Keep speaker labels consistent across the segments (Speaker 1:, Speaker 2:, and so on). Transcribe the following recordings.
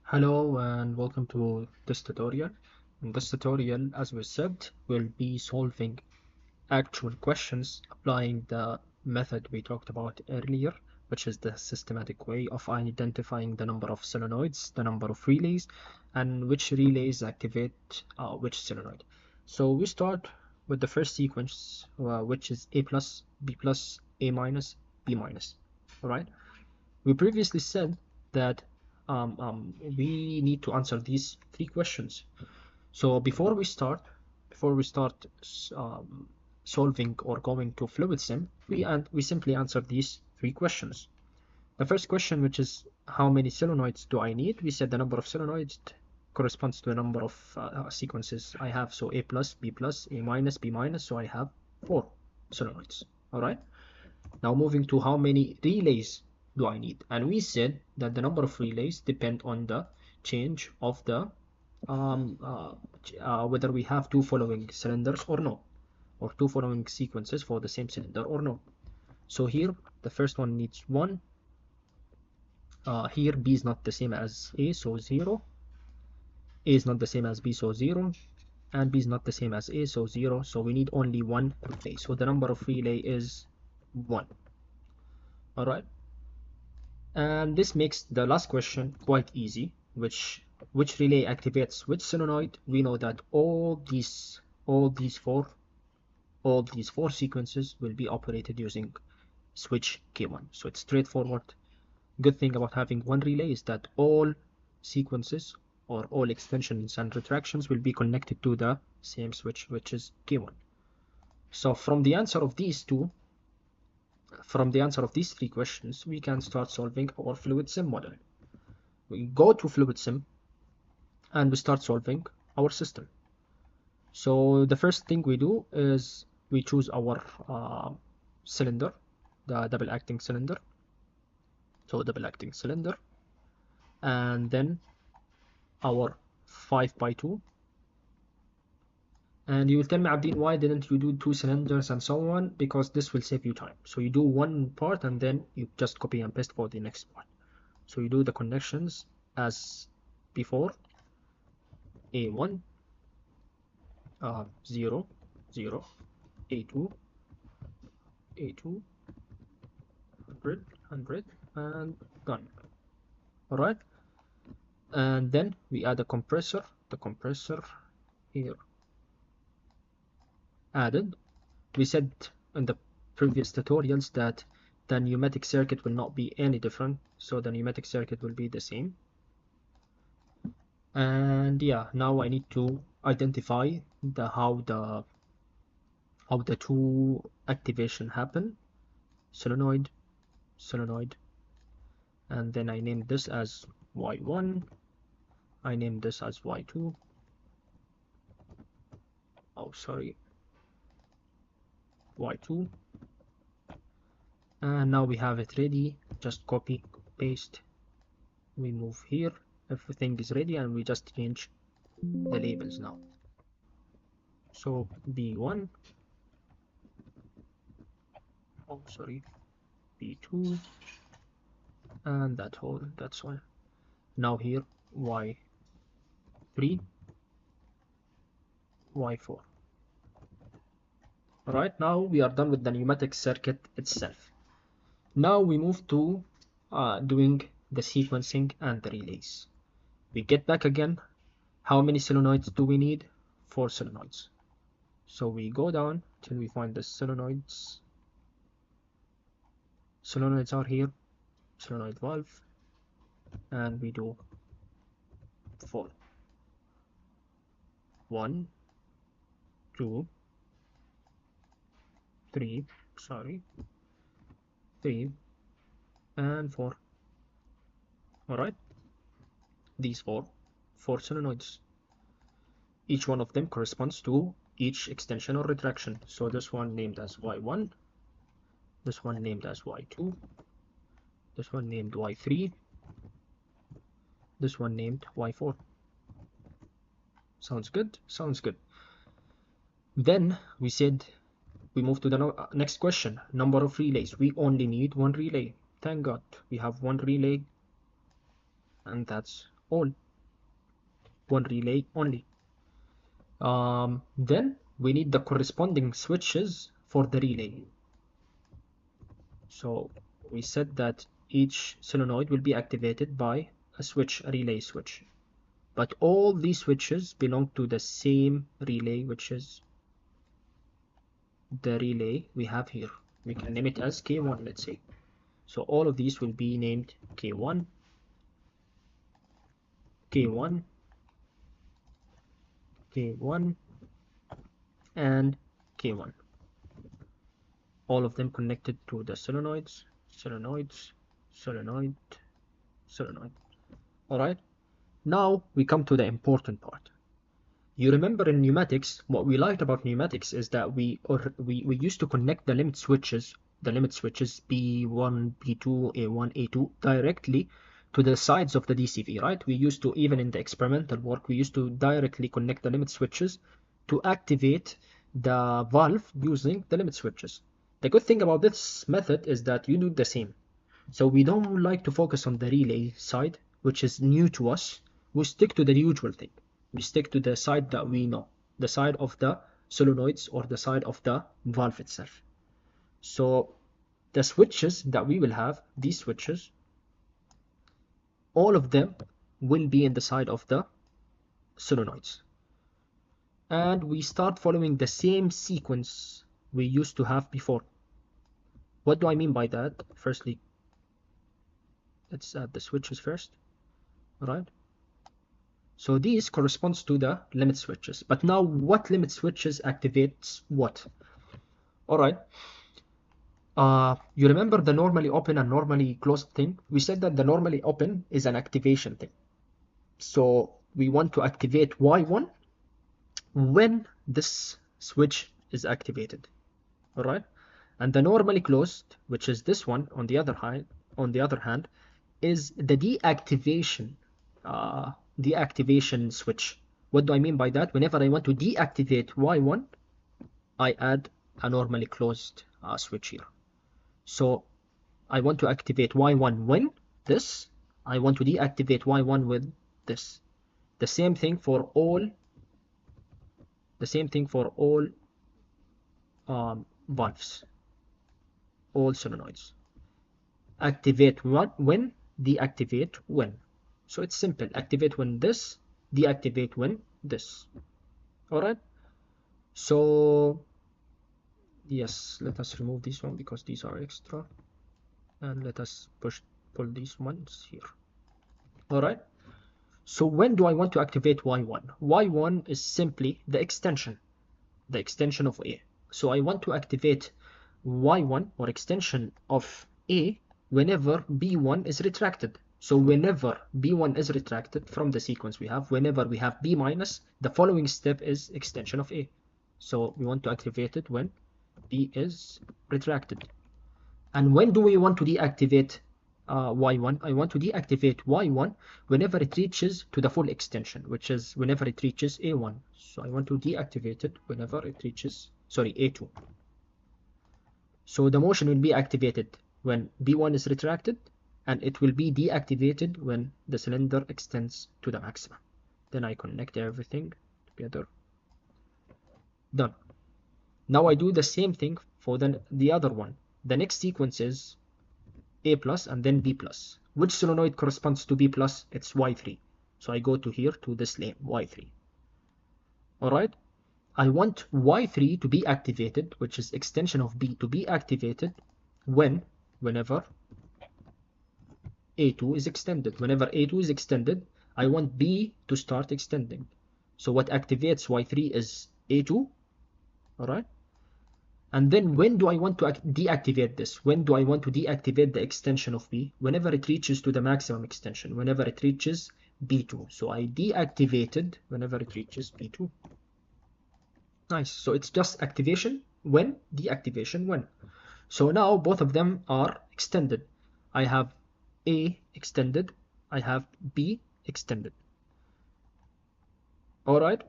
Speaker 1: Hello and welcome to this tutorial. In this tutorial, as we said, we'll be solving actual questions applying the method we talked about earlier, which is the systematic way of identifying the number of solenoids, the number of relays, and which relays activate which solenoid. So we start with the first sequence, which is A plus, B plus, A minus, B minus. All right. We previously said that we need to answer these three questions. So before we start solving or going to FluidSIM, we simply answer these three questions. The first question, which is how many solenoids do I need? We said the number of solenoids corresponds to the number of sequences I have. So A plus, B plus, A minus, B minus. So I have 4 solenoids. All right. Now moving to how many relays do I need? And we said that the number of relays depend on the change of the whether we have 2 following cylinders or no, or 2 following sequences for the same cylinder or no. So here the first one needs 1. Here B is not the same as A, so 0. A is not the same as B, so 0. And B is not the same as A, so 0. So we need only 1 relay. So the number of relay is 1. All right. And this makes the last question quite easy, which relay activates which solenoid. We know that all these four sequences will be operated using switch K1. So it's straightforward. Good thing about having one relay is that all sequences or all extensions and retractions will be connected to the same switch, which is K1. So from the answer of these three questions, we can start solving our FluidSIM model. We go to FluidSIM and we start solving our system. So the first thing we do is we choose our cylinder, the double acting cylinder. So double acting cylinder, and then our 5x2. And you will tell me, Abdin, why didn't you do 2 cylinders and so on? Because this will save you time. So you do one part and then you just copy and paste for the next part. So you do the connections as before. A1, 0, 0, A2, 100, 100, and done. All right. And then we add a compressor. The compressor here added. We said in the previous tutorials that the pneumatic circuit will not be any different, so the pneumatic circuit will be the same. And yeah, now I need to identify how the two activation happen. Solenoid, and then I named this as Y1. I named this as Y2. Oh, sorry. Y2. And now we have it ready. Just copy, paste. We move here. Everything is ready and we just change the labels now. So B1. Oh, sorry. B2. And that's all. Now here Y3, Y4. Alright, now we are done with the pneumatic circuit itself. Now we move to doing the sequencing and the relays. We get back again. How many solenoids do we need? 4 solenoids. So we go down till we find the solenoids. Solenoids are here. Solenoid valve. And we do 4. 1, 2, 3, 3, and 4. Alright, these four solenoids. Each one of them corresponds to each extension or retraction. So this one named as Y1, this one named as Y2, this one named Y3, this one named Y4. Sounds good? Sounds good. Then we said we move to the next question. Number of relays. We only need one relay. Thank God we have one relay, and that's all, one relay only. Then we need the corresponding switches for the relay. So we said that each solenoid will be activated by a switch, a relay switch. But all these switches belong to the same relay, which is the relay we have here. We can name it as K1, let's say. So all of these will be named K1, K1, K1, and K1. All of them connected to the solenoids, solenoids, solenoid, solenoid. All right. Now we come to the important part. You remember in pneumatics, what we liked about pneumatics is that we used to connect the limit switches B1, B2, A1, A2 directly to the sides of the DCV, right? We used to, even in the experimental work, we used to directly connect the limit switches to activate the valve using the limit switches. The good thing about this method is that you do the same. So we don't like to focus on the relay side, which is new to us. We stick to the usual thing. We stick to the side that we know, the side of the solenoids or the side of the valve itself. So the switches that we will have, these switches, all of them will be in the side of the solenoids. And we start following the same sequence we used to have before. What do I mean by that? Firstly, let's add the switches first, right? So these corresponds to the limit switches. But now what limit switches activates what? All right. You remember the normally open and normally closed thing? We said that the normally open is an activation thing. So we want to activate Y1 when this switch is activated. All right. And the normally closed, which is this one, on the other hand, is the deactivation switch. What do I mean by that? Whenever I want to deactivate Y1, I add a normally closed switch here. So I want to activate Y1 when this, I want to deactivate Y1 with this. The same thing for all valves, all solenoids. Activate when, deactivate when. So it's simple. Activate when this, deactivate when this. All right. So yes, let us remove this one because these are extra, and let us pull these ones here. All right. So when do I want to activate Y1? Y1 is simply the extension of A. So I want to activate Y1 or extension of A whenever B1 is retracted. So whenever B1 is retracted from the sequence we have, whenever we have B minus, the following step is extension of A. So we want to activate it when B is retracted. And when do we want to deactivate Y1? I want to deactivate Y1 whenever it reaches to the full extension, which is whenever it reaches A1. So I want to deactivate it whenever it reaches, A2. So the motion will be activated when B1 is retracted, and it will be deactivated when the cylinder extends to the maximum. Then I connect everything together. Done. Now I do the same thing for the other one. The next sequence is A plus and then B plus. Which solenoid corresponds to B plus? It's Y3. So I go to here to this lane, Y3. All right. I want Y3 to be activated, which is extension of B, to be activated whenever A2 is extended. Whenever A2 is extended, I want B to start extending. So what activates Y3 is A2. All right. And then when do I want to deactivate this? When do I want to deactivate the extension of B? Whenever it reaches to the maximum extension, whenever it reaches B2. So I deactivated whenever it reaches B2. Nice. So it's just activation when, deactivation when. So now both of them are extended. I have A extended, I have B extended. All right.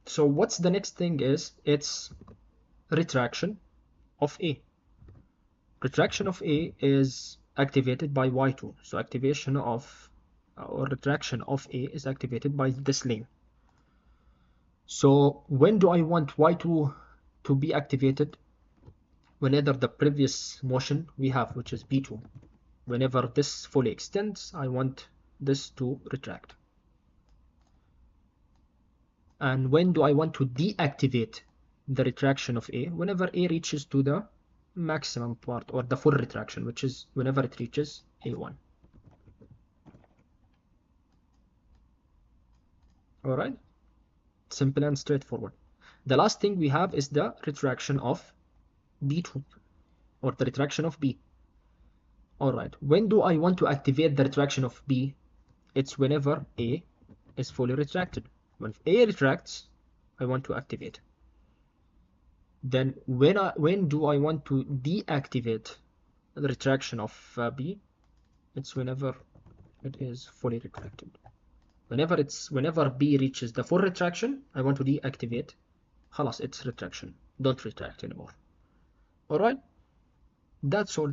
Speaker 1: So what's the next thing is, it's retraction of A. Retraction of A is activated by Y2. So activation of or retraction of A is activated by this lane. So when do I want Y2 to be activated? Whenever the previous motion we have, which is B2, whenever this fully extends, I want this to retract. And when do I want to deactivate the retraction of A? Whenever A reaches to the maximum part, or the full retraction, which is whenever it reaches A1. All right, simple and straightforward. The last thing we have is the retraction of B2, or the retraction of B. All right, when do I want to activate the retraction of B? It's whenever A is fully retracted. When A retracts, I want to activate. Then when do I want to deactivate the retraction of B? It's whenever it is fully retracted. Whenever B reaches the full retraction, I want to deactivate. خلاص, it's retraction. Don't retract anymore. All right, that's all.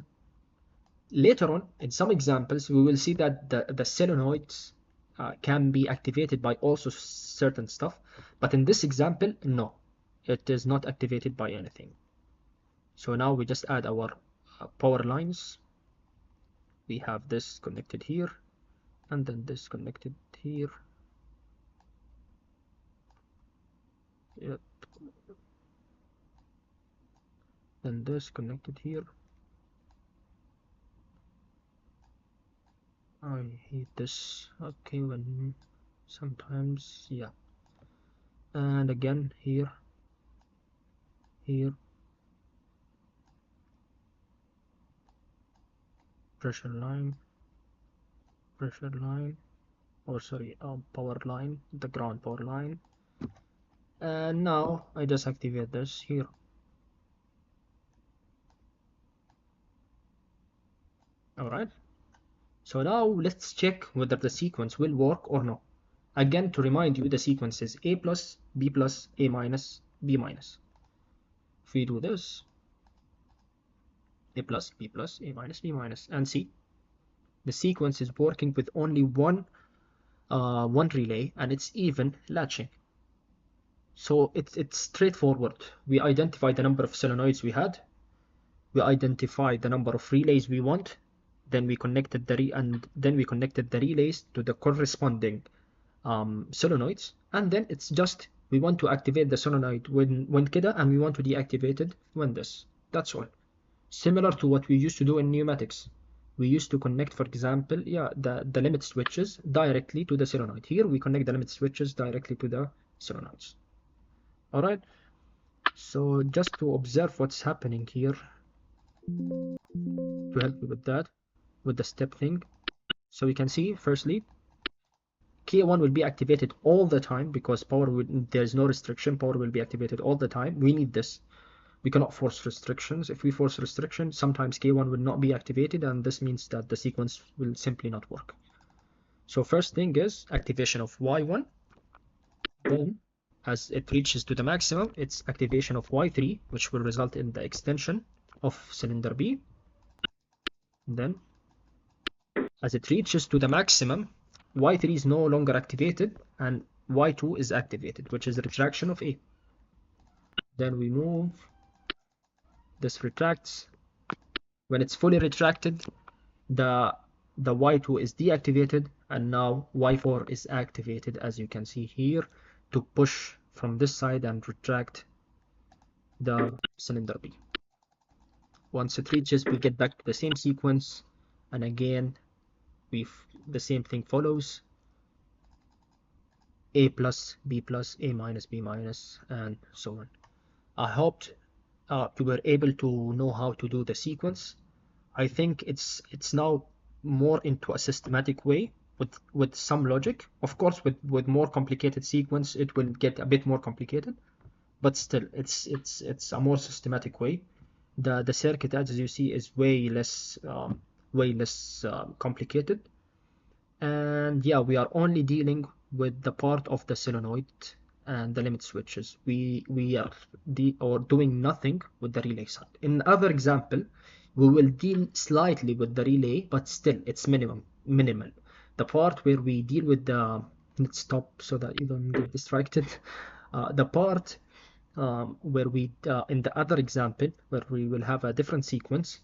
Speaker 1: Later on, in some examples, we will see that the solenoids can be activated by also certain stuff, but in this example, no, it is not activated by anything. So now we just add our power lines. We have this connected here, and then this connected here. Yep. Then this connected here. I hate this. Okay, when sometimes, yeah. And again here, pressure line, or sorry, power line, the ground power line. And now I just activate this here. All right. So now let's check whether the sequence will work or no. Again, to remind you, the sequence is A plus, B plus, A minus, B minus. If we do this, A plus, B plus, A minus, B minus, and see, the sequence is working with only one relay, and it's even latching. So it's straightforward. We identify the number of solenoids we had, we identify the number of relays we want, then we connected the relays to the corresponding solenoids, and then it's just we want to activate the solenoid when كده, and we want to deactivate it when this. That's all. Similar to what we used to do in pneumatics. We used to connect, for example, the limit switches directly to the solenoid. Here we connect the limit switches directly to the solenoids. All right. So just to observe what's happening here, to help you with that, with the step thing. So you can see, firstly, K1 will be activated all the time because there's no restriction. Power will be activated all the time. We need this. We cannot force restrictions. If we force restriction, sometimes K1 will not be activated, and this means that the sequence will simply not work. So first thing is activation of Y1. Then, as it reaches to the maximum, it's activation of Y3, which will result in the extension of cylinder B. Then, as it reaches to the maximum, Y3 is no longer activated and Y2 is activated, which is the retraction of A. Then we move, this retracts. When it's fully retracted, the Y2 is deactivated, and now Y4 is activated, as you can see here, to push from this side and retract the cylinder B. Once it reaches, we get back to the same sequence, and again the same thing follows. A plus, B plus, A minus, B minus, and so on. I hoped you were able to know how to do the sequence. I think it's now more into a systematic way with some logic. Of course, with more complicated sequence, it will get a bit more complicated, but still, it's a more systematic way. The circuit, as you see, is way less complicated. And yeah, we are only dealing with the part of the solenoid and the limit switches. We are doing nothing with the relay side. In other example, we will deal slightly with the relay, but still it's minimal. The part where we deal with the, let's stop so that you don't get distracted. The part where we, in the other example, where we will have a different sequence,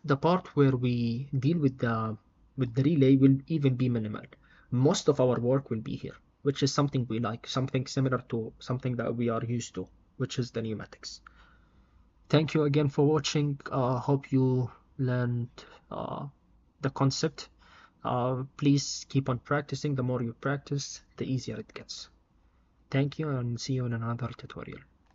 Speaker 1: the part where we deal with the relay will even be minimal. Most of our work will be here, which is something we like, something similar to something that we are used to, which is the pneumatics. Thank you again for watching. Hope you learned the concept. Please keep on practicing. The more you practice, the easier it gets. Thank you, and see you in another tutorial.